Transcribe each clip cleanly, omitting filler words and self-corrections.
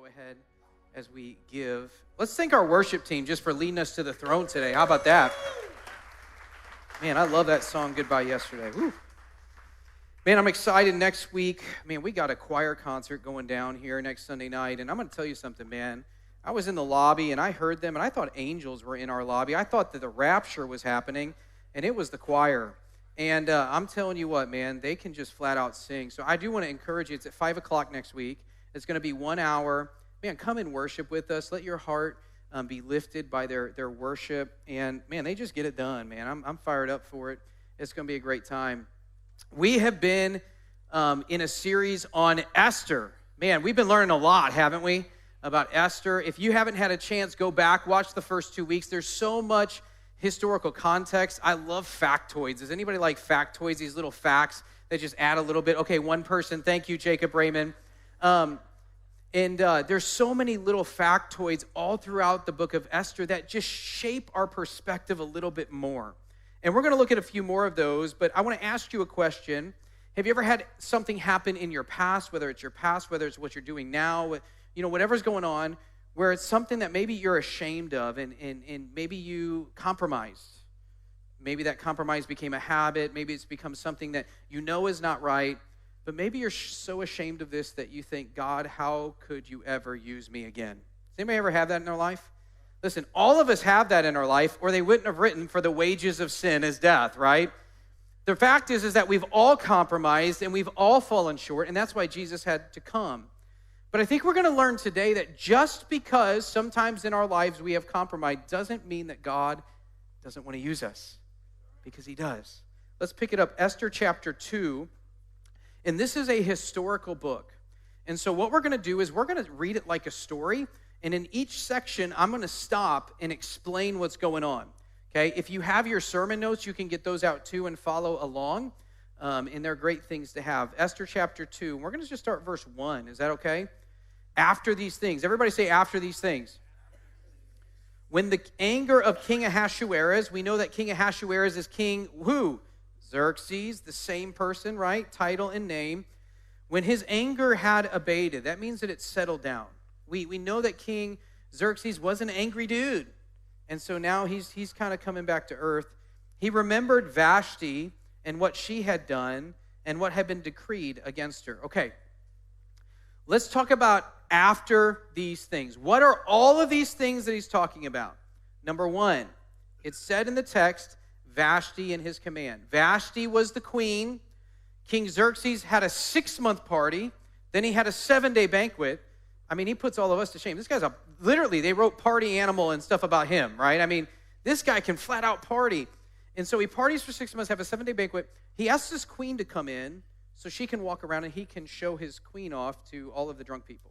ahead as we give. Let's thank our worship team just for leading us to the throne today. How about that? Man, I love that song, Goodbye Yesterday. Woo. Man, I'm excited next week. Man, we got a choir concert going down here next Sunday night, and I'm going to tell you something, man. I was in the lobby, and I heard them, and I thought angels were in our lobby. I thought that the rapture was happening, and it was the choir. And I'm telling you what, man, they can just flat out sing. So I do want to encourage you. It's at 5 o'clock next week. It's going to be 1 hour. Man, come and worship with us. Let your heart be lifted by their worship. And, man, they just get it done, man. I'm fired up for it. It's going to be a great time. We have been in a series on Esther. Man, we've been learning a lot, haven't we, about Esther. If you haven't had a chance, go back, watch the first 2 weeks. There's so much historical context. I love factoids. Does anybody like factoids, these little facts that just add a little bit? Okay, one person. Thank you, Jacob Raymond. There's so many little factoids all throughout the book of Esther that just shape our perspective a little bit more. And we're going to look at a few more of those, but I want to ask you a question. Have you ever had something happen in your past, whether it's your past, whether it's what you're doing now, whatever's going on, where it's something that maybe you're ashamed of and maybe you compromised? Maybe that compromise became a habit. Maybe it's become something that you know is not right. But maybe you're so ashamed of this that you think, God, how could you ever use me again? Does anybody ever have that in their life? Listen, all of us have that in our life, or they wouldn't have written, for the wages of sin is death, right? The fact is that we've all compromised and we've all fallen short, and that's why Jesus had to come. But I think we're going to learn today that just because sometimes in our lives we have compromised doesn't mean that God doesn't want to use us, because he does. Let's pick it up, Esther chapter 2. And this is a historical book. And so what we're going to do is we're going to read it like a story. And in each section, I'm going to stop and explain what's going on. Okay? If you have your sermon notes, you can get those out too and follow along. And they're great things to have. Esther chapter 2. We're going to just start verse 1. Is that okay? After these things. Everybody say after these things. When the anger of King Ahasuerus, we know that King Ahasuerus is king who? Xerxes, the same person, right? Title and name. When his anger had abated, that means that it settled down. We know that King Xerxes was an angry dude. And so now he's kind of coming back to earth. He remembered Vashti and what she had done and what had been decreed against her. Okay, let's talk about after these things. What are all of these things that he's talking about? Number one, it's said in the text, Vashti and his command. Vashti was the queen. King Xerxes had a 6-month party. Then he had a 7-day banquet. I mean, he puts all of us to shame. This guy's literally, they wrote party animal and stuff about him, right? I mean, this guy can flat out party. And so he parties for 6 months, have a 7-day banquet. He asks his queen to come in so she can walk around and he can show his queen off to all of the drunk people.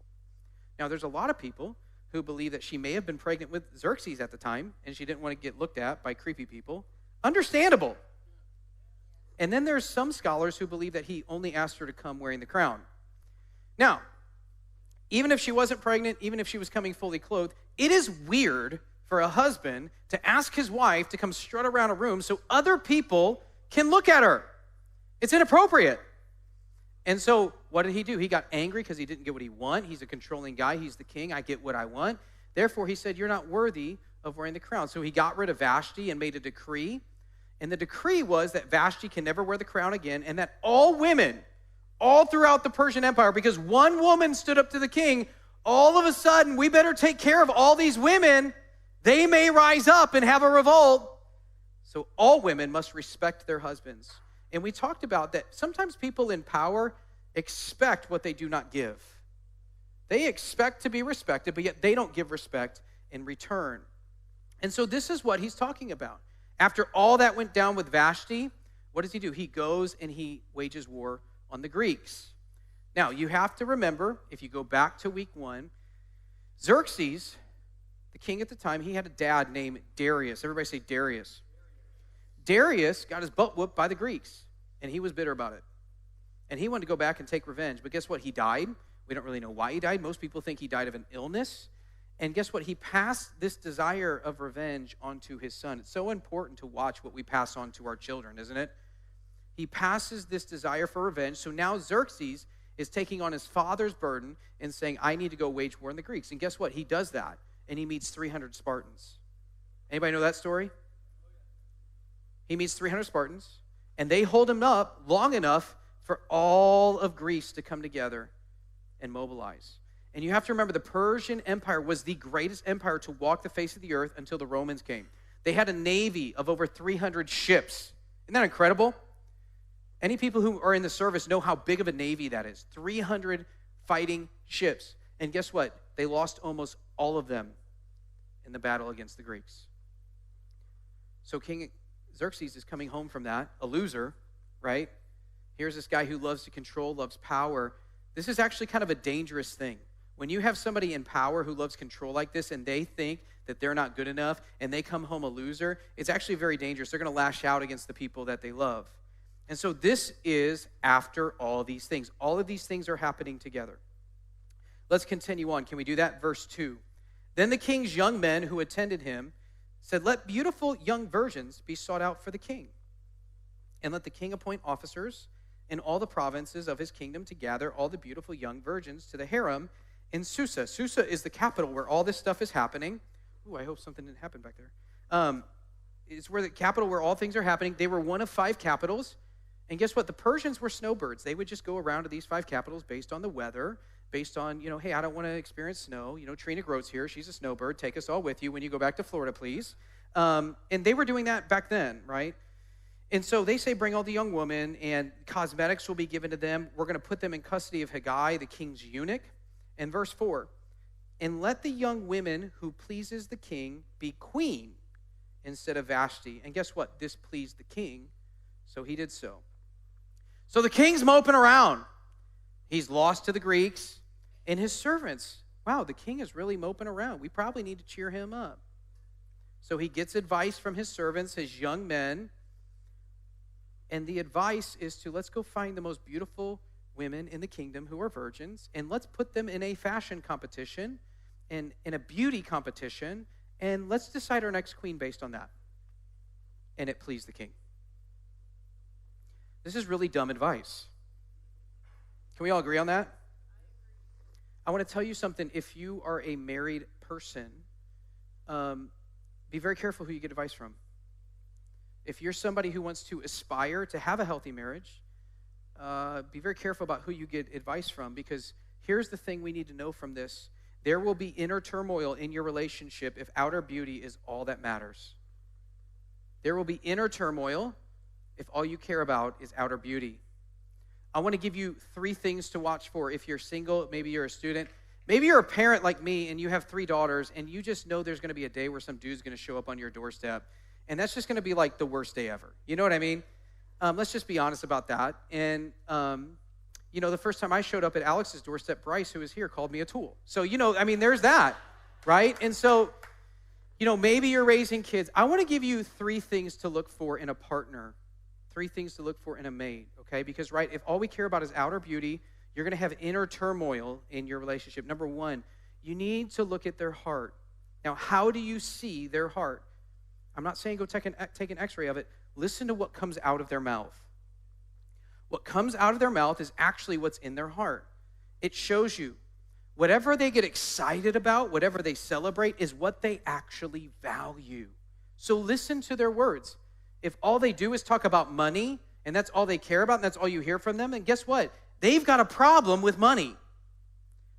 Now, there's a lot of people who believe that she may have been pregnant with Xerxes at the time and she didn't want to get looked at by creepy people. Understandable. And then there's some scholars who believe that he only asked her to come wearing the crown. Now, even if she wasn't pregnant, even if she was coming fully clothed, it is weird for a husband to ask his wife to come strut around a room so other people can look at her. It's inappropriate. And so what did he do? He got angry because he didn't get what he wanted. He's a controlling guy. He's the king. I get what I want. Therefore, he said, you're not worthy of wearing the crown. So he got rid of Vashti and made a decree. And the decree was that Vashti can never wear the crown again, and that all women, all throughout the Persian Empire, because one woman stood up to the king, all of a sudden, we better take care of all these women. They may rise up and have a revolt. So all women must respect their husbands. And we talked about that sometimes people in power expect what they do not give. They expect to be respected, but yet they don't give respect in return. And so this is what he's talking about. After all that went down with Vashti, what does he do? He goes and he wages war on the Greeks. Now, you have to remember, if you go back to week 1, Xerxes, the king at the time, he had a dad named Darius. Everybody say Darius. Darius got his butt whooped by the Greeks, and he was bitter about it. And he wanted to go back and take revenge. But guess what? He died. We don't really know why he died. Most people think he died of an illness. And guess what? He passed this desire of revenge onto his son. It's so important to watch what we pass on to our children, isn't it? He passes this desire for revenge. So now Xerxes is taking on his father's burden and saying, I need to go wage war on the Greeks. And guess what? He does that, and he meets 300 Spartans. Anybody know that story? He meets 300 Spartans, and they hold him up long enough for all of Greece to come together and mobilize. And you have to remember, the Persian Empire was the greatest empire to walk the face of the earth until the Romans came. They had a navy of over 300 ships. Isn't that incredible? Any people who are in the service know how big of a navy that is. 300 fighting ships. And guess what? They lost almost all of them in the battle against the Greeks. So King Xerxes is coming home from that, a loser, right? Here's this guy who loves to control, loves power. This is actually kind of a dangerous thing. When you have somebody in power who loves control like this and they think that they're not good enough and they come home a loser, it's actually very dangerous. They're going to lash out against the people that they love. And so this is after all these things. All of these things are happening together. Let's continue on. Can we do that? Verse 2. Then the king's young men who attended him said, let beautiful young virgins be sought out for the king, and let the king appoint officers in all the provinces of his kingdom to gather all the beautiful young virgins to the harem in Susa. Susa is the capital where all this stuff is happening. Ooh, I hope something didn't happen back there. It's where the capital where all things are happening. They were one of 5 capitals. And guess what? The Persians were snowbirds. They would just go around to these 5 capitals based on the weather, based on, hey, I don't want to experience snow. Trina Grote's here. She's a snowbird. Take us all with you when you go back to Florida, please. And they were doing that back then, right? And so they say, bring all the young women, and cosmetics will be given to them. We're going to put them in custody of Haggai, the king's eunuch. And verse 4, and let the young women who pleases the king be queen instead of Vashti. And guess what? This pleased the king, so he did so. So the king's moping around. He's lost to the Greeks, and his servants, wow, the king is really moping around. We probably need to cheer him up. So he gets advice from his servants, his young men, and the advice is to let's go find the most beautiful women in the kingdom who are virgins, and let's put them in a fashion competition and in a beauty competition, and let's decide our next queen based on that. And it pleased the king. This is really dumb advice. Can we all agree on that? I want to tell you something. If you are a married person, be very careful who you get advice from. If you're somebody who wants to aspire to have a healthy marriage, be very careful about who you get advice from, because here's the thing we need to know from this. There will be inner turmoil in your relationship if outer beauty is all that matters. There will be inner turmoil if all you care about is outer beauty. I want to give you 3 things to watch for if you're single, maybe you're a student, maybe you're a parent like me and you have 3 daughters and you just know there's going to be a day where some dude's going to show up on your doorstep, and that's just going to be like the worst day ever. You know what I mean? Let's just be honest about that. And, the first time I showed up at Alex's doorstep, Bryce, who was here, called me a tool. So, there's that, right? And so, maybe you're raising kids. I want to give you 3 things to look for in a partner, 3 things to look for in a mate, okay? Because, right, if all we care about is outer beauty, you're going to have inner turmoil in your relationship. Number 1, you need to look at their heart. Now, how do you see their heart? I'm not saying go take an x-ray of it. Listen to what comes out of their mouth. What comes out of their mouth is actually what's in their heart. It shows you whatever they get excited about, whatever they celebrate, is what they actually value. So listen to their words. If all they do is talk about money, and that's all they care about, and that's all you hear from them, then guess what? They've got a problem with money.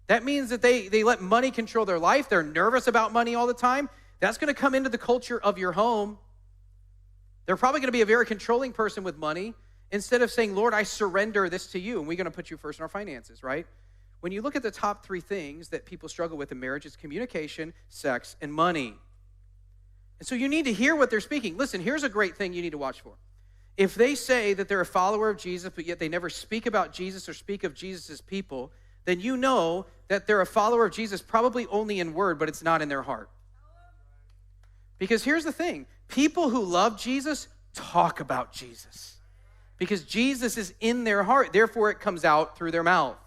That means that they let money control their life. They're nervous about money all the time. That's going to come into the culture of your home. They're probably going to be a very controlling person with money, instead of saying, Lord, I surrender this to you, and we're going to put you first in our finances, right? When you look at the top 3 things that people struggle with in marriage, it's communication, sex, and money. And so you need to hear what they're speaking. Listen, here's a great thing you need to watch for. If they say that they're a follower of Jesus, but yet they never speak about Jesus or speak of Jesus' people, then you know that they're a follower of Jesus probably only in word, but it's not in their heart. Because here's the thing. People who love Jesus talk about Jesus. Because Jesus is in their heart. Therefore, it comes out through their mouth.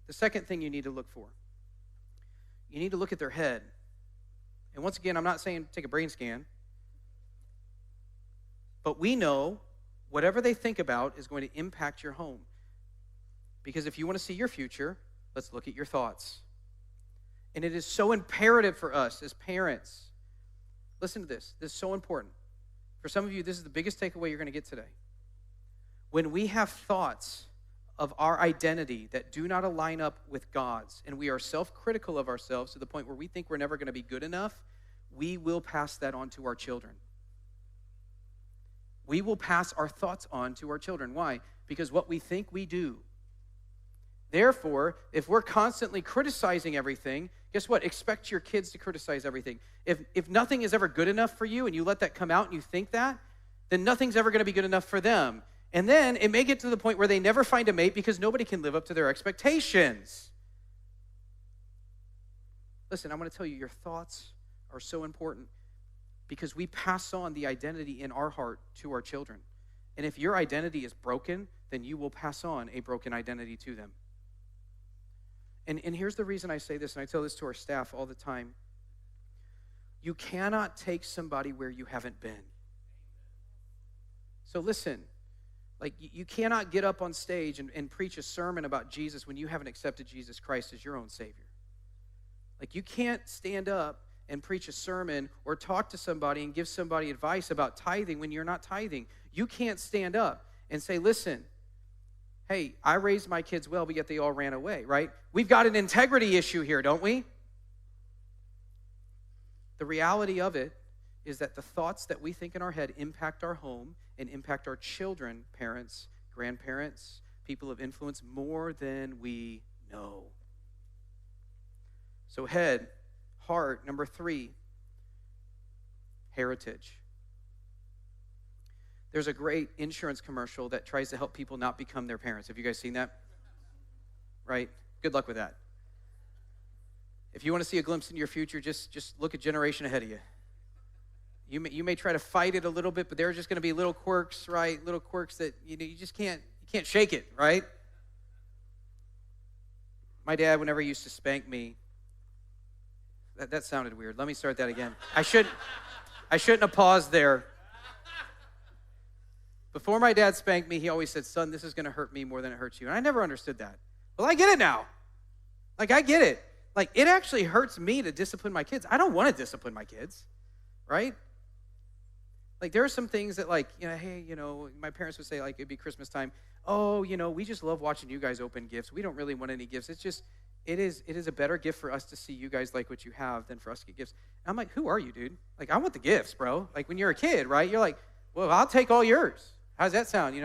The second thing you need to look for. You need to look at their head. And once again, I'm not saying take a brain scan. But we know whatever they think about is going to impact your home. Because if you want to see your future, let's look at your thoughts. And it is so imperative for us as parents. Listen to this. This is so important. For some of you, this is the biggest takeaway you're going to get today. When we have thoughts of our identity that do not align up with God's, and we are self-critical of ourselves to the point where we think we're never going to be good enough, we will pass that on to our children. We will pass our thoughts on to our children. Why? Because what we think we do. Therefore, if we're constantly criticizing everything, guess what? Expect your kids to criticize everything. If nothing is ever good enough for you and you let that come out and you think that, then nothing's ever going to be good enough for them. And then it may get to the point where they never find a mate because nobody can live up to their expectations. Listen, I'm going to tell you, your thoughts are so important because we pass on the identity in our heart to our children. And if your identity is broken, then you will pass on a broken identity to them. And here's the reason I say this, and I tell this to our staff all the time. You cannot take somebody where you haven't been. So listen, like you cannot get up on stage and preach a sermon about Jesus when you haven't accepted Jesus Christ as your own Savior. Like you can't stand up and preach a sermon or talk to somebody and give somebody advice about tithing when you're not tithing. You can't stand up and say, listen, hey, I raised my kids well, but yet they all ran away, right? We've got an integrity issue here, don't we? The reality of it is that the thoughts that we think in our head impact our home and impact our children, parents, grandparents, people of influence more than we know. So head, heart, number 3, heritage. There's a great insurance commercial that tries to help people not become their parents. Have you guys seen that? Right? Good luck with that. If you want to see a glimpse into your future, just look a generation ahead of you. You may try to fight it a little bit, but there are just going to be little quirks, right? Little quirks that you just can't shake it, right? My dad, whenever he used to spank me, that sounded weird. Let me start that again. I shouldn't have paused there. Before my dad spanked me, he always said, son, this is going to hurt me more than it hurts you. And I never understood that. Well, I get it now. Like, I get it. Like, it actually hurts me to discipline my kids. I don't want to discipline my kids, right? Like, there are some things that, like, hey, my parents would say, like, it'd be Christmas time. Oh, we just love watching you guys open gifts. We don't really want any gifts. It's just, it is a better gift for us to see you guys like what you have than for us to get gifts. And I'm like, who are you, dude? Like, I want the gifts, bro. Like, when you're a kid, right? You're like, well, I'll take all yours. How's that sound,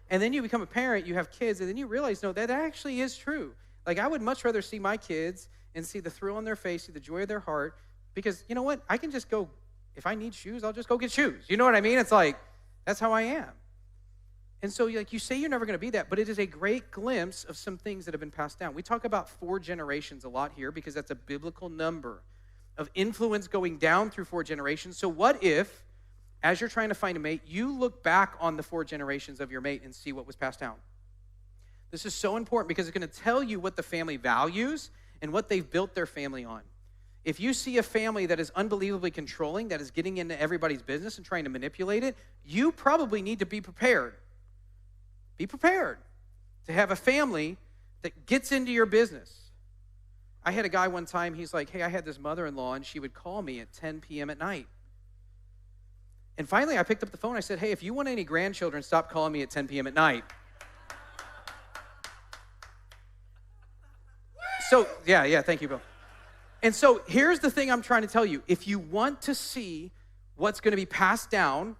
And then you become a parent, you have kids, and then you realize, no, that actually is true. Like, I would much rather see my kids and see the thrill on their face, see the joy of their heart, because you know what? I can just go, if I need shoes, I'll just go get shoes. You know what I mean? It's like, that's how I am. And so, like, you say you're never going to be that, but it is a great glimpse of some things that have been passed down. We talk about 4 generations a lot here because that's a biblical number of influence going down through 4 generations. So what if, as you're trying to find a mate, you look back on the 4 generations of your mate and see what was passed down? This is so important because it's going to tell you what the family values and what they've built their family on. If you see a family that is unbelievably controlling, that is getting into everybody's business and trying to manipulate it, you probably need to be prepared. Be prepared to have a family that gets into your business. I had a guy one time, he's like, hey, I had this mother-in-law, and she would call me at 10 p.m. at night. And finally, I picked up the phone. I said, hey, if you want any grandchildren, stop calling me at 10 p.m. at night. So, yeah, thank you, Bill. And so here's the thing I'm trying to tell you. If you want to see what's going to be passed down,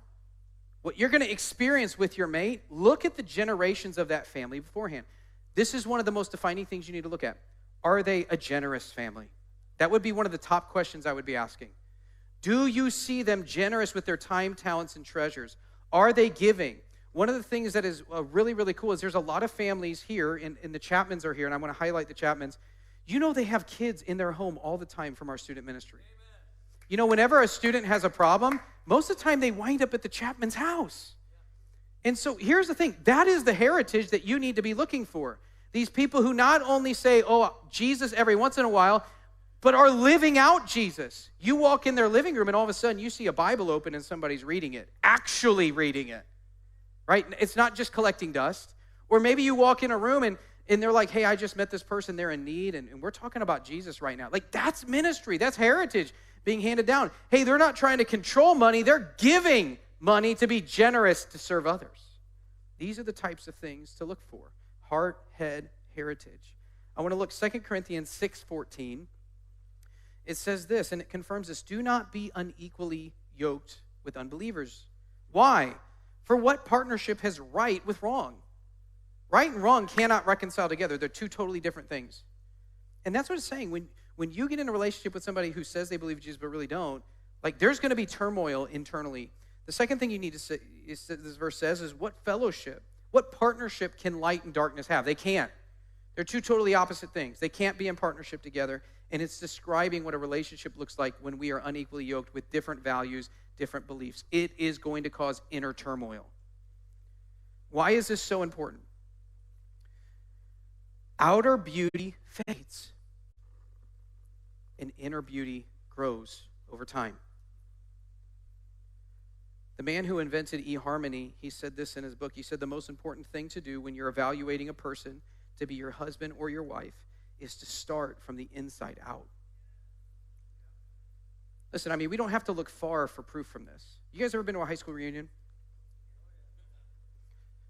what you're going to experience with your mate, look at the generations of that family beforehand. This is one of the most defining things you need to look at. Are they a generous family? That would be one of the top questions I would be asking. Do you see them generous with their time, talents, and treasures? Are they giving? One of the things that is really, really cool is there's a lot of families here, and the Chapmans are here, and I want to highlight the Chapmans. They have kids in their home all the time from our student ministry. Amen. Whenever a student has a problem, most of the time they wind up at the Chapman's house. And so here's the thing. That is the heritage that you need to be looking for. These people who not only say, oh, Jesus every once in a while, but are living out Jesus. You walk in their living room and all of a sudden you see a Bible open and somebody's reading it, actually reading it, right? It's not just collecting dust. Or maybe you walk in a room and And they're like, hey, I just met this person, they're in need, and we're talking about Jesus right now. Like, that's ministry, that's heritage being handed down. Hey, they're not trying to control money, they're giving money to be generous to serve others. These are the types of things to look for. Heart, head, heritage. I want to look 2 Corinthians 6:14. It says this, and it confirms this: do not be unequally yoked with unbelievers. Why? For what partnership has right with wrong? Right and wrong cannot reconcile together. They're two totally different things. And that's what it's saying. When you get in a relationship with somebody who says they believe Jesus but really don't, like, there's going to be turmoil internally. The second thing you need to say, this verse says, is what fellowship, what partnership can light and darkness have? They can't. They're two totally opposite things. They can't be in partnership together. And it's describing what a relationship looks like when we are unequally yoked with different values, different beliefs. It is going to cause inner turmoil. Why is this so important? Outer beauty fades, and inner beauty grows over time. The man who invented eHarmony, he said this in his book. He said the most important thing to do when you're evaluating a person to be your husband or your wife is to start from the inside out. Listen, I mean, we don't have to look far for proof from this. You guys ever been to a high school reunion?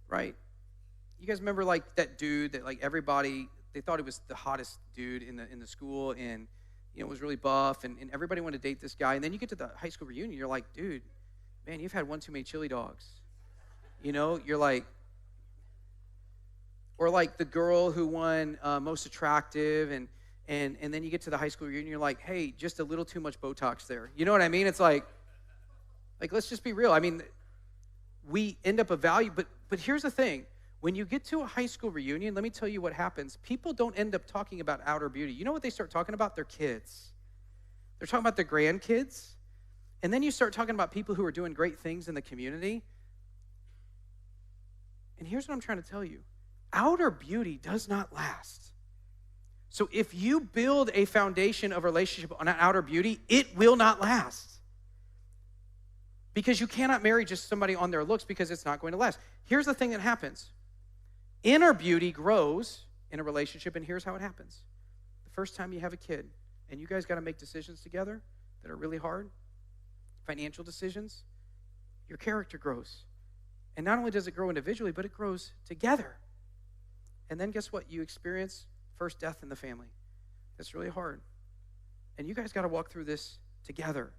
Right? You guys remember, like, that dude that, like, everybody, they thought he was the hottest dude in the school, and, you know, was really buff, and everybody wanted to date this guy. And then you get to the high school reunion, you're like, dude, man, you've had one too many chili dogs. You know, you're like, or like the girl who won most attractive, and then you get to the high school reunion, you're like, hey, just a little too much Botox there. You know what I mean? It's like let's just be real. I mean, we end up but here's the thing. When you get to a high school reunion, let me tell you what happens. People don't end up talking about outer beauty. You know what they start talking about? Their kids. They're talking about their grandkids. And then you start talking about people who are doing great things in the community. And here's what I'm trying to tell you. Outer beauty does not last. So if you build a foundation of relationship on outer beauty, it will not last. Because you cannot marry just somebody on their looks, because it's not going to last. Here's the thing that happens. Inner beauty grows in a relationship, and here's how it happens. The first time you have a kid, and you guys got to make decisions together that are really hard, financial decisions, your character grows. And not only does it grow individually, but it grows together. And then guess what? You experience first death in the family. That's really hard. And you guys got to walk through this together.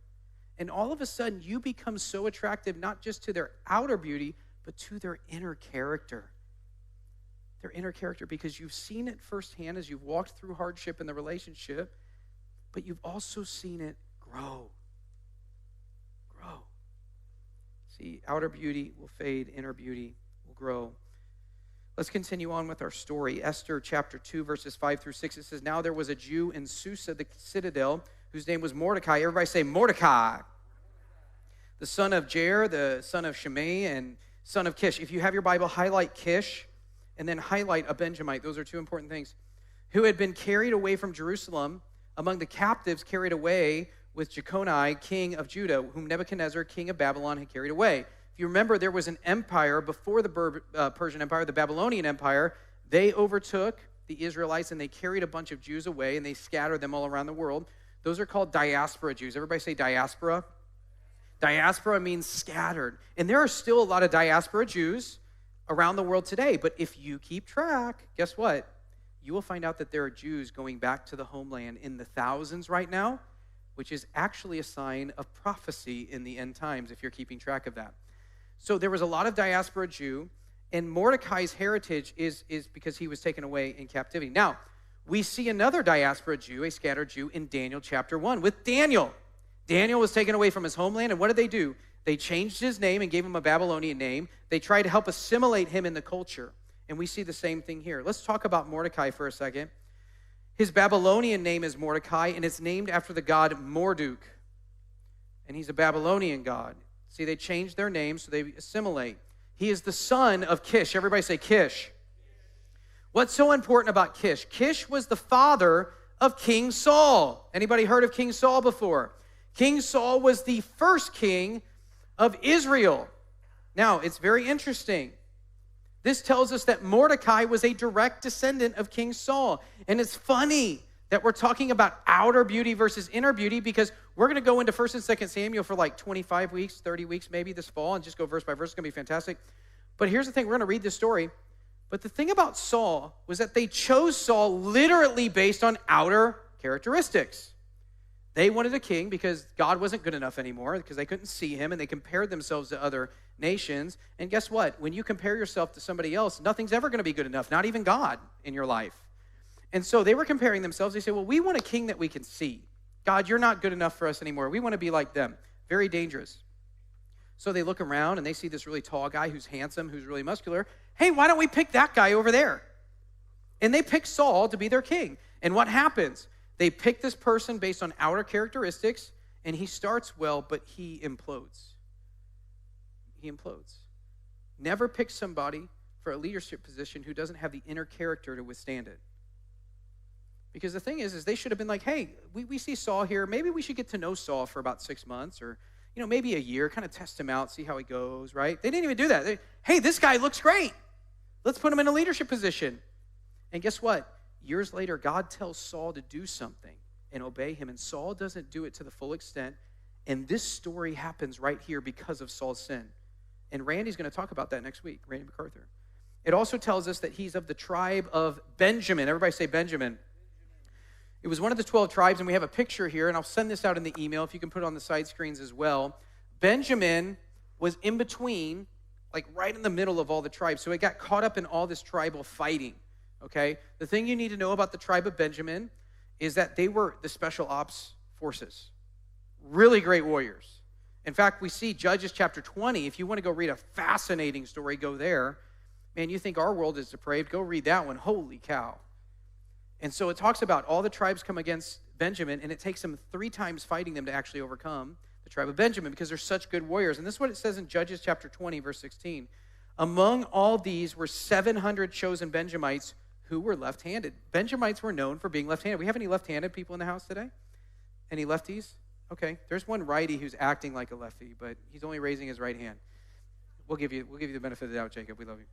And all of a sudden, you become so attractive, not just to their outer beauty, but to their inner character. Their inner character, because you've seen it firsthand as you've walked through hardship in the relationship, but you've also seen it grow. Grow. See, outer beauty will fade, inner beauty will grow. Let's continue on with our story. Esther chapter 2, verses 5 through 6. It says, now there was a Jew in Susa, the citadel, whose name was Mordecai. Everybody say Mordecai. The son of Jair, the son of Shimei, and son of Kish. If you have your Bible, highlight Kish, and then highlight a Benjamite. Those are two important things. Who had been carried away from Jerusalem among the captives carried away with Jeconiah, king of Judah, whom Nebuchadnezzar, king of Babylon, had carried away. If you remember, there was an empire before the Persian Empire, the Babylonian Empire. They overtook the Israelites, and they carried a bunch of Jews away, and they scattered them all around the world. Those are called diaspora Jews. Everybody say diaspora. Diaspora means scattered. And there are still a lot of diaspora Jews around the world today. But if you keep track, guess what? You will find out that there are Jews going back to the homeland in the thousands right now, which is actually a sign of prophecy in the end times, if you're keeping track of that. So there was a lot of diaspora Jew, and Mordecai's heritage is because he was taken away in captivity. Now, we see another diaspora Jew, a scattered Jew, in Daniel chapter 1 with Daniel. Daniel was taken away from his homeland, and what did they do? They changed his name and gave him a Babylonian name. They tried to help assimilate him in the culture, and we see the same thing here. Let's talk about Mordecai for a second. His Babylonian name is Mordecai, and it's named after the god Marduk, and he's a Babylonian god. See, they changed their name so they assimilate. He is the son of Kish. Everybody say Kish. What's so important about Kish? Kish was the father of King Saul. Anybody heard of King Saul before? King Saul was the first king of Israel. Now, it's very interesting. This tells us that Mordecai was a direct descendant of King Saul. And it's funny that we're talking about outer beauty versus inner beauty, because we're going to go into 1st and 2nd Samuel for like 25 weeks, 30 weeks maybe this fall, and just go verse by verse. It's going to be fantastic. But here's the thing. We're going to read this story. But the thing about Saul was that they chose Saul literally based on outer characteristics. They wanted a king because God wasn't good enough anymore, because they couldn't see him, and they compared themselves to other nations. And guess what? When you compare yourself to somebody else, nothing's ever going to be good enough, not even God in your life. And so they were comparing themselves. They say, well, we want a king that we can see. God, you're not good enough for us anymore. We want to be like them. Very dangerous. So they look around and they see this really tall guy who's handsome, who's really muscular. Hey, why don't we pick that guy over there? And they pick Saul to be their king. And what happens? They pick this person based on outer characteristics, and he starts well, but he implodes. He implodes. Never pick somebody for a leadership position who doesn't have the inner character to withstand it. Because the thing is they should have been like, hey, we see Saul here. Maybe we should get to know Saul for about 6 months, or maybe a year, kind of test him out, see how he goes, right? They didn't even do that. Hey, this guy looks great. Let's put him in a leadership position. And guess what? Years later, God tells Saul to do something and obey him, and Saul doesn't do it to the full extent. And this story happens right here because of Saul's sin. And Randy's going to talk about that next week, Randy MacArthur. It also tells us that he's of the tribe of Benjamin. Everybody say Benjamin. It was one of the 12 tribes, and we have a picture here, and I'll send this out in the email if you can put it on the side screens as well. Benjamin was in between, like right in the middle of all the tribes, so it got caught up in all this tribal fighting, okay? The thing you need to know about the tribe of Benjamin is that they were the special ops forces. Really great warriors. In fact, we see Judges chapter 20. If you want to go read a fascinating story, go there. Man, you think our world is depraved, go read that one. Holy cow. And so it talks about all the tribes come against Benjamin, and it takes them 3 times fighting them to actually overcome the tribe of Benjamin, because they're such good warriors. And this is what it says in Judges chapter 20, verse 16. Among all these were 700 chosen Benjamites who were left-handed. Benjamites were known for being left-handed. We have any left-handed people in the house today? Any lefties? Okay, there's one righty who's acting like a lefty, but he's only raising his right hand. We'll give you the benefit of the doubt, Jacob. We love you.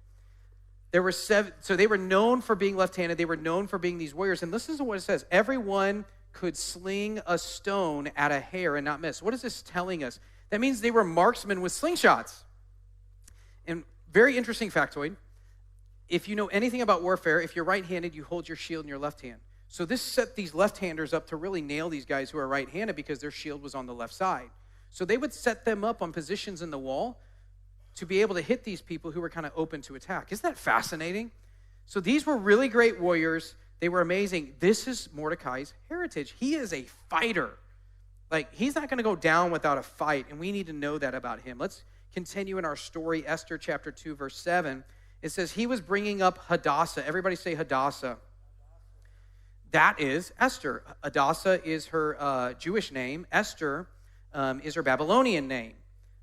There were 7, so they were known for being left-handed. They were known for being these warriors. And listen to what it says. Everyone could sling a stone at a hair and not miss. What is this telling us? That means they were marksmen with slingshots. And very interesting factoid. If you know anything about warfare, if you're right-handed, you hold your shield in your left hand. So this set these left-handers up to really nail these guys who are right-handed, because their shield was on the left side. So they would set them up on positions in the wall to be able to hit these people who were kind of open to attack. Isn't that fascinating? So these were really great warriors. They were amazing. This is Mordecai's heritage. He is a fighter. Like, he's not going to go down without a fight, and we need to know that about him. Let's continue in our story, Esther chapter 2, verse 7. It says, he was bringing up Hadassah. Everybody say Hadassah. That is Esther. Hadassah is her Jewish name. Esther is her Babylonian name.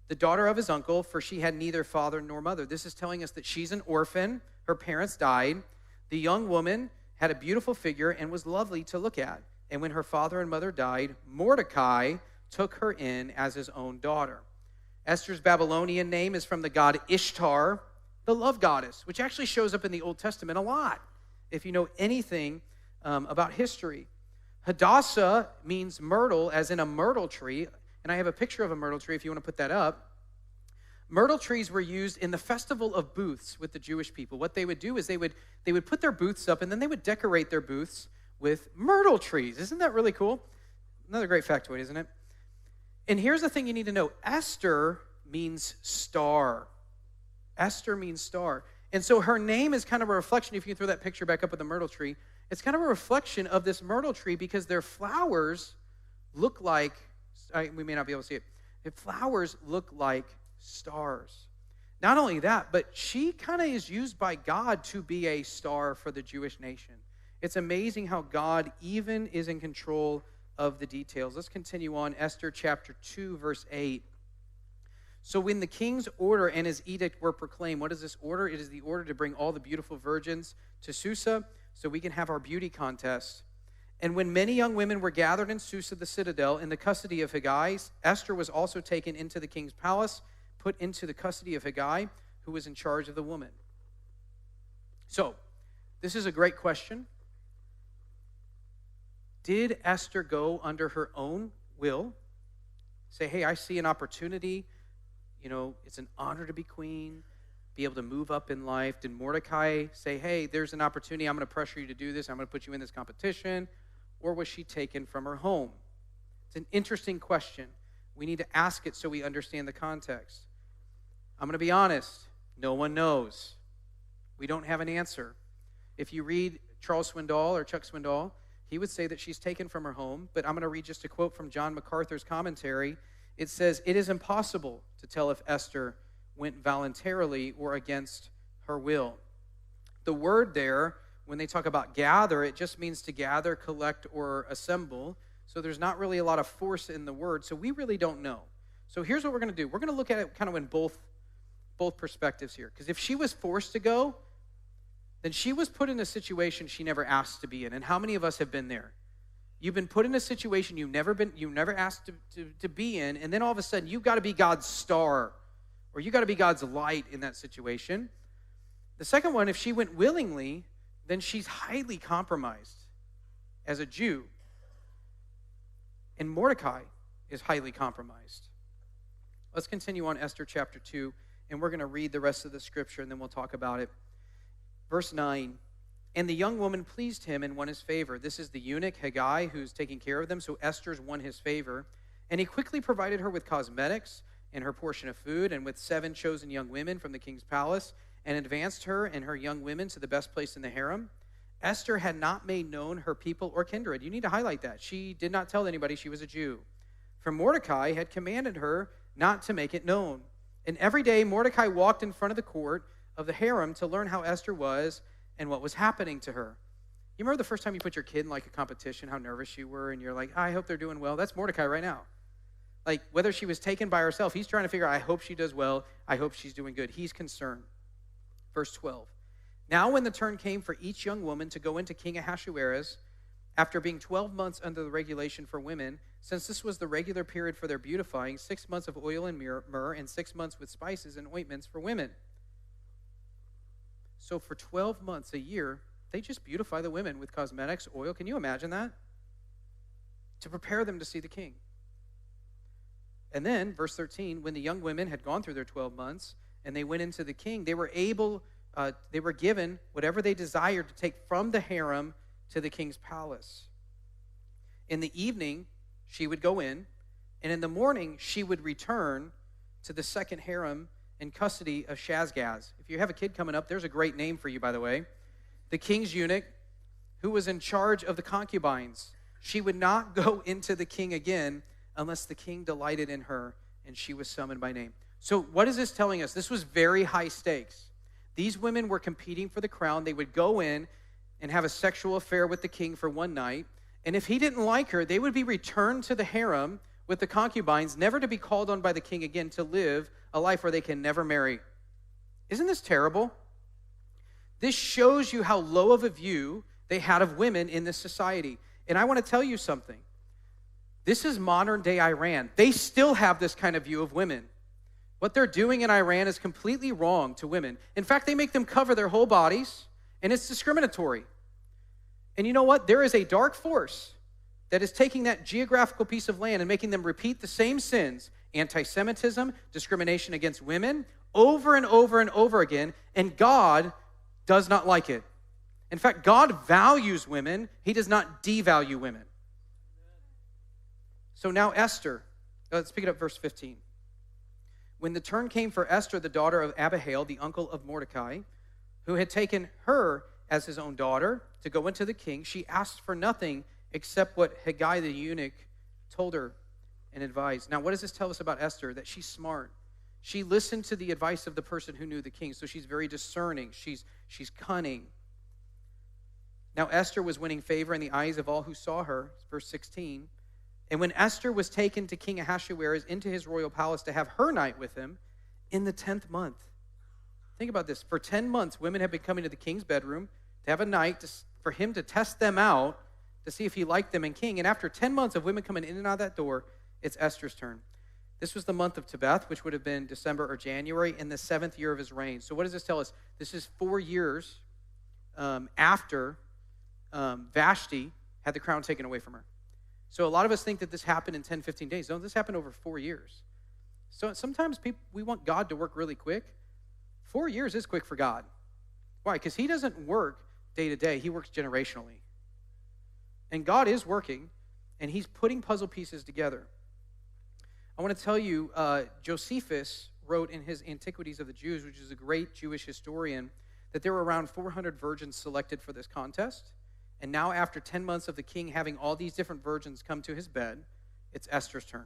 The daughter of his uncle, for she had neither father nor mother. This is telling us that she's an orphan. Her parents died. The young woman had a beautiful figure and was lovely to look at. And when her father and mother died, Mordecai took her in as his own daughter. Esther's Babylonian name is from the god Ishtar, the love goddess, which actually shows up in the Old Testament a lot, if you know anything about history. Hadassah means myrtle, as in a myrtle tree. And I have a picture of a myrtle tree if you want to put that up. Myrtle trees were used in the festival of booths with the Jewish people. What they would do is they would put their booths up, and then they would decorate their booths with myrtle trees. Isn't that really cool? Another great factoid, isn't it? And here's the thing you need to know. Esther means star. Esther means star. And so her name is kind of a reflection, if you can throw that picture back up of the myrtle tree, it's kind of a reflection of this myrtle tree, because their flowers look like, we may not be able to see it. The flowers look like stars. Not only that, but she kind of is used by God to be a star for the Jewish nation. It's amazing how God even is in control of the details. Let's continue on. Esther chapter 2, verse 8. So when the king's order and his edict were proclaimed, what is this order? It is the order to bring all the beautiful virgins to Susa so we can have our beauty contest. And when many young women were gathered in Susa, the citadel, in the custody of Haggai, Esther was also taken into the king's palace, put into the custody of Haggai, who was in charge of the woman. So, this is a great question. Did Esther go under her own will? Say, hey, I see an opportunity. It's an honor to be queen, be able to move up in life. Did Mordecai say, hey, there's an opportunity. I'm going to pressure you to do this. I'm going to put you in this competition. Or was she taken from her home? It's an interesting question. We need to ask it so we understand the context. I'm going to be honest. No one knows. We don't have an answer. If you read Charles Swindoll or Chuck Swindoll, he would say that she's taken from her home, but I'm going to read just a quote from John MacArthur's commentary. It says, it is impossible to tell if Esther went voluntarily or against her will. The word there, when they talk about gather, it just means to gather, collect, or assemble. So there's not really a lot of force in the word, so we really don't know. So here's what we're going to do. We're going to look at it kind of in both perspectives here. Because if she was forced to go, then she was put in a situation she never asked to be in. And how many of us have been there? You've been put in a situation you've never asked to be in, and then all of a sudden you've got to be God's star, or you got to be God's light in that situation. The second one, if she went willingly, then she's highly compromised as a Jew. And Mordecai is highly compromised. Let's continue on Esther chapter 2, and we're going to read the rest of the scripture, and then we'll talk about it. Verse 9, and the young woman pleased him and won his favor. This is the eunuch, Haggai, who's taking care of them, so Esther's won his favor. And he quickly provided her with cosmetics and her portion of food, and with 7 chosen young women from the king's palace, and advanced her and her young women to the best place in the harem. Esther had not made known her people or kindred. You need to highlight that. She did not tell anybody she was a Jew. For Mordecai had commanded her not to make it known. And every day Mordecai walked in front of the court of the harem to learn how Esther was and what was happening to her. You remember the first time you put your kid in like a competition, how nervous you were, and you're like, I hope they're doing well. That's Mordecai right now. Like whether she was taken by herself, he's trying to figure out, I hope she does well. I hope she's doing good. He's concerned. Verse 12. Now when the turn came for each young woman to go into King Ahasuerus, after being 12 months under the regulation for women, since this was the regular period for their beautifying, 6 months of oil and myrrh, and 6 months with spices and ointments for women. So for 12 months a year, they just beautify the women with cosmetics, oil. Can you imagine that? To prepare them to see the king. And then, verse 13, when the young women had gone through their 12 months and they went into the king, they were given whatever they desired to take from the harem to the king's palace. In the evening, she would go in, and in the morning, she would return to the second harem in custody of Shazgaz. If you have a kid coming up, there's a great name for you, by the way. The king's eunuch, who was in charge of the concubines. She would not go into the king again unless the king delighted in her and she was summoned by name. So what is this telling us? This was very high stakes. These women were competing for the crown. They would go in and have a sexual affair with the king for one night. And if he didn't like her, they would be returned to the harem with the concubines, never to be called on by the king again to live a life where they can never marry. Isn't this terrible? This shows you how low of a view they had of women in this society. And I want to tell you something. This is modern day Iran. They still have this kind of view of women. What they're doing in Iran is completely wrong to women. In fact, they make them cover their whole bodies, and it's discriminatory. And you know what? There is a dark force that is taking that geographical piece of land and making them repeat the same sins, anti-Semitism, discrimination against women, over and over and over again, and God does not like it. In fact, God values women. He does not devalue women. So now Esther, let's pick it up verse 15. When the turn came for Esther, the daughter of Abihail, the uncle of Mordecai, who had taken her as his own daughter to go into the king, she asked for nothing except what Haggai the eunuch told her and advised. Now, what does this tell us about Esther? That she's smart. She listened to the advice of the person who knew the king, so she's very discerning. She's cunning. Now, Esther was winning favor in the eyes of all who saw her, verse 16. And when Esther was taken to King Ahasuerus into his royal palace to have her night with him in the 10th month. Think about this. For 10 months, women have been coming to the king's bedroom to have a night for him to test them out to see if he liked them and king. And after 10 months of women coming in and out of that door, it's Esther's turn. This was the month of Tebeth, which would have been December or January, in the 7th year of his reign. So what does this tell us? This is 4 years after Vashti had the crown taken away from her. So a lot of us think that this happened in 10, 15 days. No, this happened over 4 years. So sometimes we want God to work really quick. 4 years is quick for God. Why? Because he doesn't work day to day. He works generationally. And God is working, and he's putting puzzle pieces together. I want to tell you, Josephus wrote in his Antiquities of the Jews, which is a great Jewish historian, that there were around 400 virgins selected for this contest. And now after 10 months of the king having all these different virgins come to his bed, it's Esther's turn.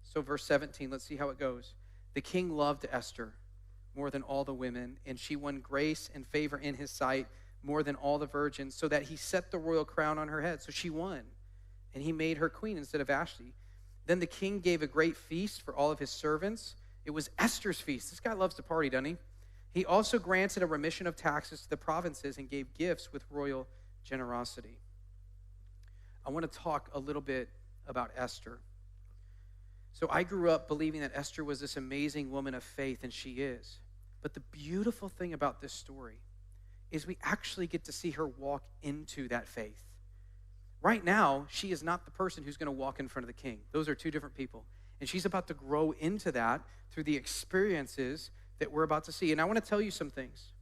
So verse 17, let's see how it goes. The king loved Esther more than all the women, and she won grace and favor in his sight more than all the virgins, so that he set the royal crown on her head. So she won, and he made her queen instead of Vashti. Then the king gave a great feast for all of his servants. It was Esther's feast. This guy loves to party, doesn't he? He also granted a remission of taxes to the provinces and gave gifts with royal generosity. I want to talk a little bit about Esther. So I grew up believing that Esther was this amazing woman of faith, and she is. But the beautiful thing about this story is we actually get to see her walk into that faith. Right now, she is not the person who's going to walk in front of the king. Those are two different people. And she's about to grow into that through the experiences that we're about to see. And I want to tell you some things.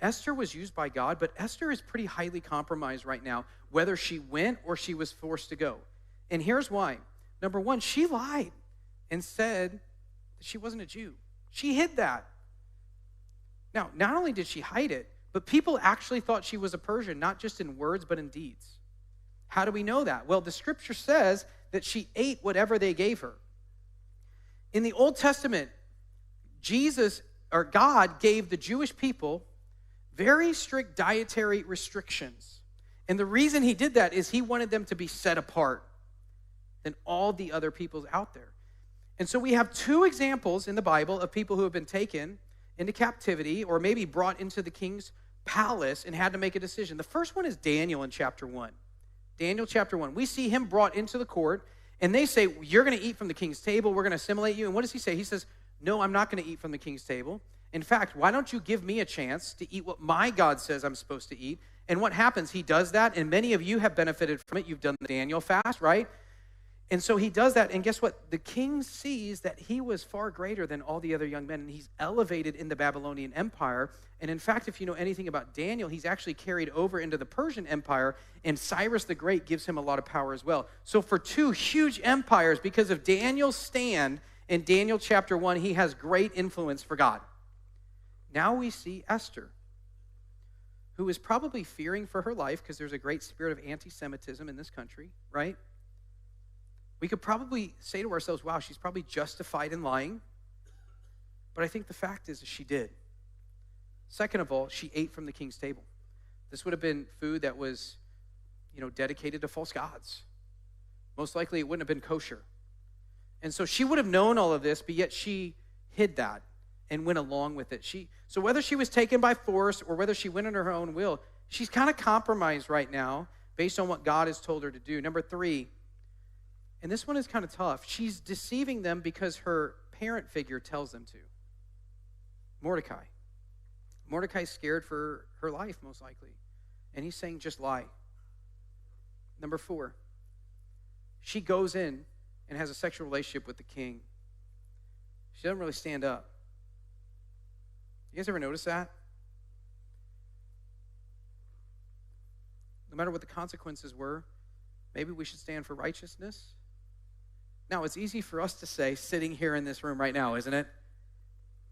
Esther was used by God, but Esther is pretty highly compromised right now, whether she went or she was forced to go. And here's why. Number one, she lied and said that she wasn't a Jew. She hid that. Now, not only did she hide it, but people actually thought she was a Persian, not just in words, but in deeds. How do we know that? Well, the scripture says that she ate whatever they gave her. In the Old Testament, God gave the Jewish people very strict dietary restrictions. And the reason he did that is he wanted them to be set apart than all the other peoples out there. And so we have two examples in the Bible of people who have been taken into captivity or maybe brought into the king's palace and had to make a decision. The first one is Daniel in chapter 1. Daniel chapter 1. We see him brought into the court, and they say, you're going to eat from the king's table. We're going to assimilate you. And what does he say? He says, no, I'm not going to eat from the king's table. In fact, why don't you give me a chance to eat what my God says I'm supposed to eat? And what happens? He does that, and many of you have benefited from it. You've done the Daniel fast, right? And so he does that, and guess what? The king sees that he was far greater than all the other young men, and he's elevated in the Babylonian Empire. And in fact, if you know anything about Daniel, he's actually carried over into the Persian Empire, and Cyrus the Great gives him a lot of power as well. So for two huge empires, because of Daniel's stand in Daniel chapter 1, he has great influence for God. Now we see Esther, who is probably fearing for her life because there's a great spirit of anti-Semitism in this country, right? We could probably say to ourselves, wow, she's probably justified in lying. But I think the fact is she did. Second of all, she ate from the king's table. This would have been food that was, dedicated to false gods. Most likely it wouldn't have been kosher. And so she would have known all of this, but yet she hid that and went along with it. So whether she was taken by force or whether she went on her own will, she's kind of compromised right now based on what God has told her to do. Number 3, and this one is kind of tough. She's deceiving them because her parent figure tells them to. Mordecai. Mordecai's scared for her life, most likely. And he's saying, just lie. Number 4, she goes in and has a sexual relationship with the king. She doesn't really stand up. You guys ever notice that? No matter what the consequences were, maybe we should stand for righteousness. Now, it's easy for us to say, sitting here in this room right now, isn't it?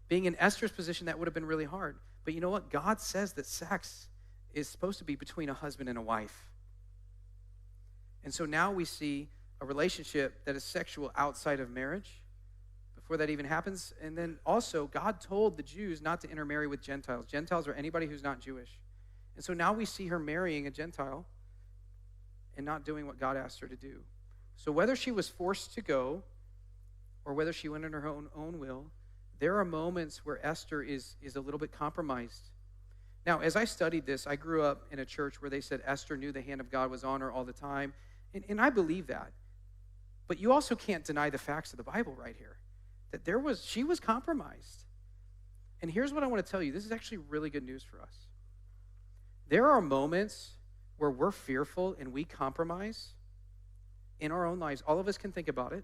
Being in Esther's position, that would have been really hard. But you know what? God says that sex is supposed to be between a husband and a wife. And so now we see a relationship that is sexual outside of marriage before that even happens. And then also, God told the Jews not to intermarry with Gentiles. Gentiles are anybody who's not Jewish. And so now we see her marrying a Gentile and not doing what God asked her to do. So whether she was forced to go or whether she went on her own will, there are moments where Esther is a little bit compromised. Now, as I studied this, I grew up in a church where they said Esther knew the hand of God was on her all the time. And I believe that. But you also can't deny the facts of the Bible right here. That she was compromised. And here's what I want to tell you. This is actually really good news for us. There are moments where we're fearful and we compromise in our own lives. All of us can think about it.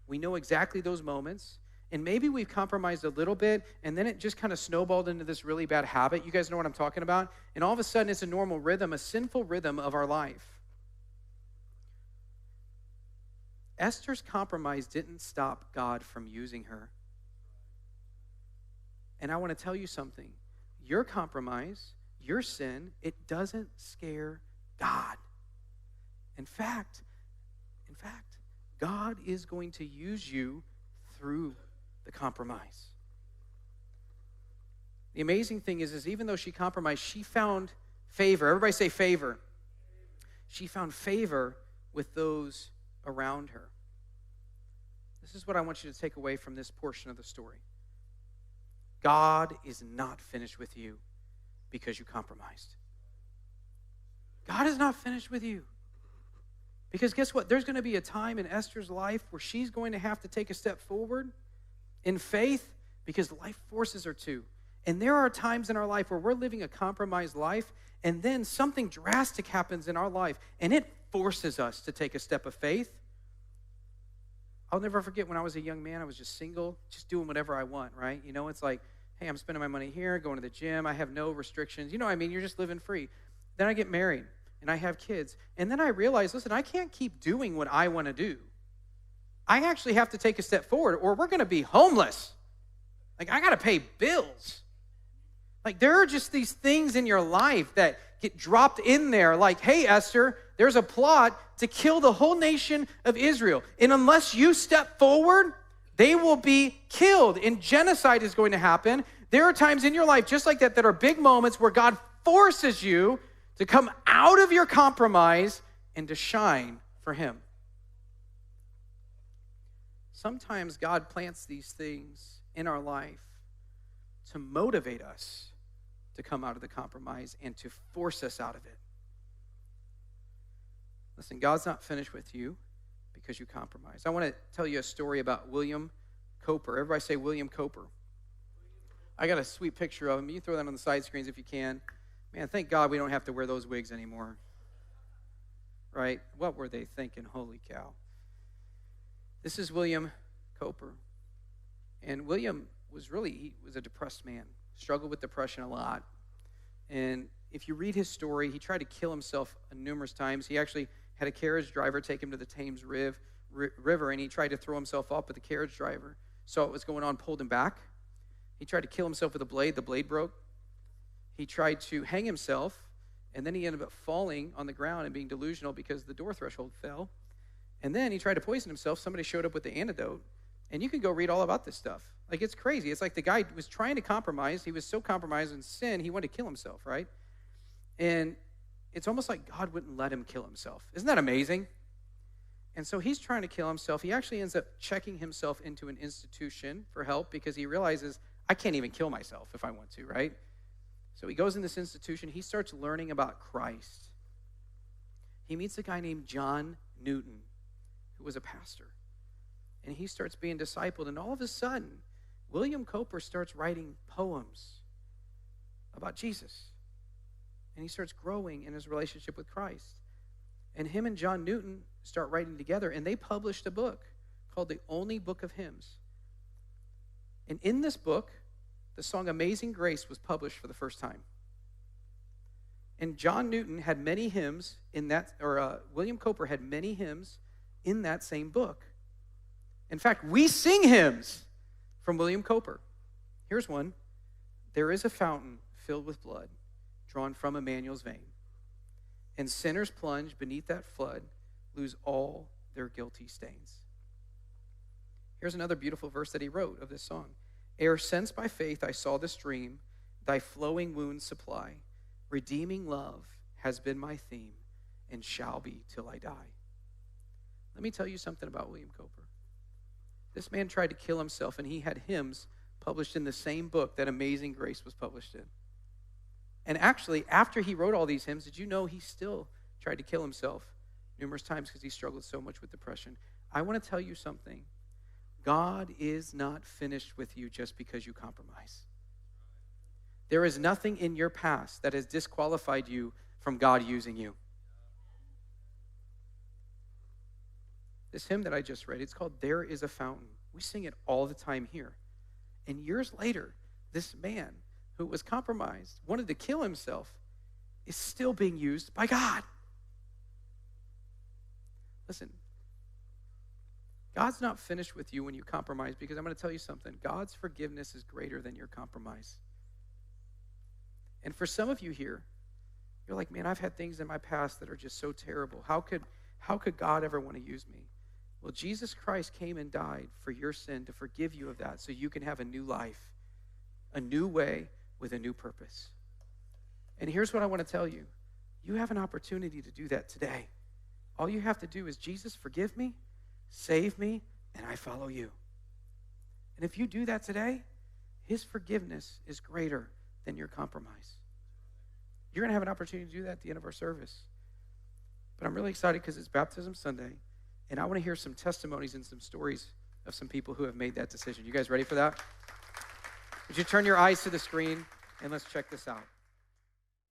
We know exactly those moments. And maybe we've compromised a little bit, and then it just kind of snowballed into this really bad habit. You guys know what I'm talking about? And all of a sudden, it's a normal rhythm, a sinful rhythm of our life. Esther's compromise didn't stop God from using her. And I want to tell you something. Your compromise, your sin, it doesn't scare God. In fact, God is going to use you through the compromise. The amazing thing is even though she compromised, she found favor. Everybody say favor. She found favor with those around her. This is what I want you to take away from this portion of the story. God is not finished with you because you compromised. God is not finished with you. Because guess what? There's going to be a time in Esther's life where she's going to have to take a step forward in faith because life forces her to. And there are times in our life where we're living a compromised life, and then something drastic happens in our life, and it forces us to take a step of faith. I'll never forget when I was a young man, I was just single, just doing whatever I want, right? You know, it's like, hey, I'm spending my money here, going to the gym, I have no restrictions. You know what I mean? You're just living free. Then I get married, and I have kids. And then I realize, listen, I can't keep doing what I want to do. I actually have to take a step forward, or we're going to be homeless. Like, I got to pay bills. Like, there are just these things in your life that get dropped in there. Like, hey, Esther, there's a plot to kill the whole nation of Israel. And unless you step forward, they will be killed. And genocide is going to happen. There are times in your life just like that are big moments where God forces you to come out of your compromise and to shine for him. Sometimes God plants these things in our life to motivate us to come out of the compromise and to force us out of it. Listen, God's not finished with you because you compromise. I want to tell you a story about William Coper. Everybody say William Coper. I got a sweet picture of him. You can throw that on the side screens if you can. Man, thank God we don't have to wear those wigs anymore. Right? What were they thinking? Holy cow. This is William Coper. And William he was a depressed man, struggled with depression a lot. And if you read his story, he tried to kill himself numerous times. He actually had a carriage driver take him to the Thames River, and he tried to throw himself off, but the carriage driver saw what was going on, pulled him back. He tried to kill himself with a blade. The blade broke. He tried to hang himself, and then he ended up falling on the ground and being delusional because the door threshold fell. And then he tried to poison himself. Somebody showed up with the antidote. And you can go read all about this stuff. Like, it's crazy. It's like the guy was trying to compromise. He was so compromised in sin, he wanted to kill himself, right? And it's almost like God wouldn't let him kill himself. Isn't that amazing? And so he's trying to kill himself. He actually ends up checking himself into an institution for help because he realizes, I can't even kill myself if I want to, right? So he goes in this institution. He starts learning about Christ. He meets a guy named John Newton, who was a pastor. And he starts being discipled. And all of a sudden, William Coper starts writing poems about Jesus. And he starts growing in his relationship with Christ. And him and John Newton start writing together. And they published a book called The Only Book of Hymns. And in this book, the song Amazing Grace was published for the first time. And John Newton had many hymns in that, William Coper had many hymns in that same book. In fact, we sing hymns from William Coper. Here's one. There is a fountain filled with blood drawn from Emmanuel's vein, and sinners plunge beneath that flood, lose all their guilty stains. Here's another beautiful verse that he wrote of this song. Ere since by faith I saw the stream, thy flowing wounds supply, redeeming love has been my theme and shall be till I die. Let me tell you something about William Coper. This man tried to kill himself, and he had hymns published in the same book that Amazing Grace was published in. And actually, after he wrote all these hymns, did you know he still tried to kill himself numerous times because he struggled so much with depression? I want to tell you something. God is not finished with you just because you compromise. There is nothing in your past that has disqualified you from God using you. This hymn that I just read, it's called "There is a Fountain." We sing it all the time here. And years later, this man who was compromised, wanted to kill himself, is still being used by God. Listen, God's not finished with you when you compromise, because I'm going to tell you something. God's forgiveness is greater than your compromise. And for some of you here, you're like, man, I've had things in my past that are just so terrible. How could God ever want to use me? Well, Jesus Christ came and died for your sin to forgive you of that so you can have a new life, a new way with a new purpose. And here's what I want to tell you. You have an opportunity to do that today. All you have to do is, Jesus, forgive me, save me, and I follow you. And if you do that today, his forgiveness is greater than your compromise. You're going to have an opportunity to do that at the end of our service. But I'm really excited because it's Baptism Sunday, and I want to hear some testimonies and some stories of some people who have made that decision. You guys ready for that? Would you turn your eyes to the screen, and let's check this out.